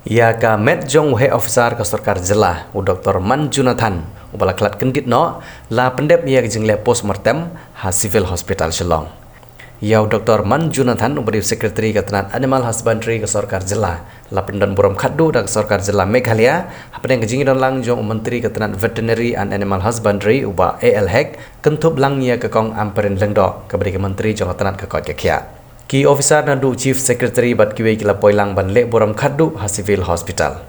Ya ka met jong wahe officer ka sarkar jela u Dr. Manjunathan ubala klat kendit no la pendep ya jingle postmortem ha civil hospital Shillong. Ya Dr. Manjunathan ubari secretary ka tanat animal husbandry ka sarkar jela la pendan buram khaddu da sarkar jela Meghalaya hapeng jingidon lang jong menteri ka tanat veterinary and animal husbandry uba AL Hek kentup lang ya ka kong amperin lengdo ka beri ka menteri jong tanat ka kot ka khia. Ki officer nandu chief secretary bat kiwe kila poilang ban le boram khaddu ha civil hospital.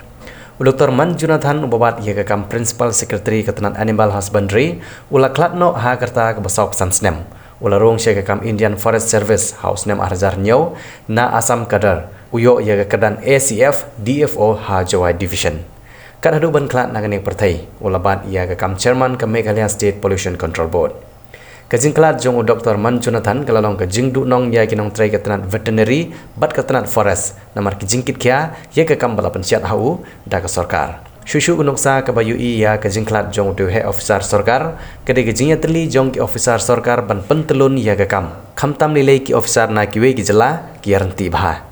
Dr. Manjunathan ubabat ia kam principal secretary ketenat animal husbandry ula klatno ha kerta ke besok sansnem. Ula rong syek kam Indian Forest Service house nem arjar nyau na Asam Kadar uyo ia kedan ACF DFO ha Jawai division. Kad hadu ban klat naganing pertai ula bat ia kam chairman ke Meghalaya State Pollution Control Board. Kajing kelat jong Dr. Manjunathan kelalong kajing du nong ya kinong tray ketenat veterinary bat ketenat forest namar kijing kit kia ya ke kam bala pensiat hau da ke sarkar. Shushu unuksa ke bayu i ya kajing kelat jong du he officer sarkar kede kajing ya teli jong ki officer sarkar ban pentelun ya ke kam. Khamtam nilai ki officer na kiwe ki jela ki arenti bah.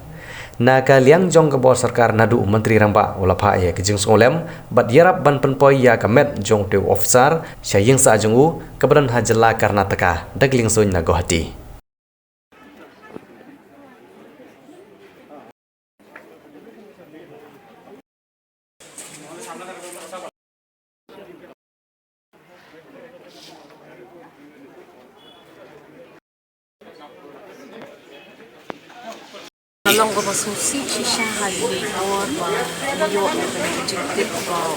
Na ka liang jong ke bawah sarkar nadu menteri ramba ula pha ya kijing songolem bat yarap ban penpoi ya ka met jong tu officer syaying sa jong u kebadan hajela Karnataka dagling soin na Guwahati. Long ko masusi siya hali or yo jengkit ko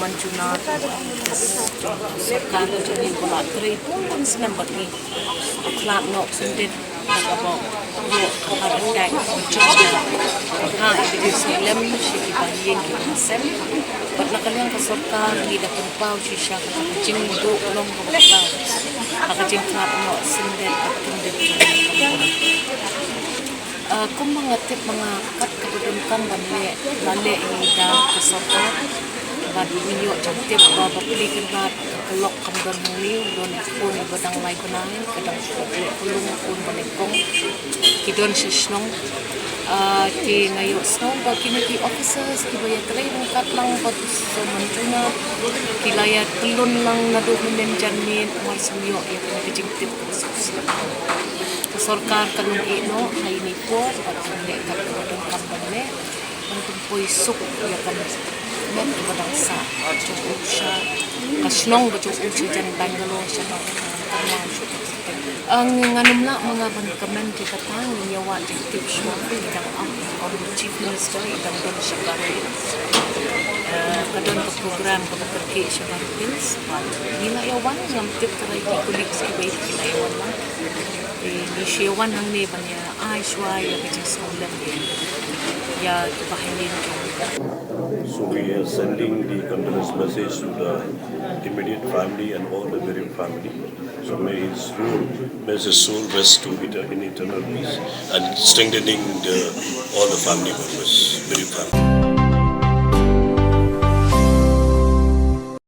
Manjunat sekarang jadi bola teri pun senang bagi kelak nok sendiri agak yo ada tag mencoba ha itu film sih bagian kita sem pernah kalian ke sarkar di dapat pau siya kajing do long ko pau kajing kelak nok sendiri kung mga tip mga kedudukan balik ini dah kesarkar bad video tip bapilikan bad kelok kamdan muli don pun badang lai benangin kadang kulung pun banekong kidon sisnong ki ngayo snow bagi ni officers ki bayar training kat lang bagus Manjunat kilaya telun lang nadu menen jamin war samyo ya kajing tip sarkar kanung ino hay ni po at hindi kapatong kampane ang tumpoy suk ya kan men ibadang sa cukup siya kasnong cukup siya dyan Bangalore siya ang nganumla mga bankamen di katang nyawa di tips mo idang ang chief minister idang don siya karoon kadon ke program ke bekerja siya karoon nila yawan yang tip karay di kulik sa iba nila yawan lang di Shewan hang ni banya Aishwa ya kajing solam ya kebahagiaan. So we are sending the condolence message to the immediate family and all the bereaved family. So may his soul rest to in eternal peace and strengthening all the family members, bereaved family.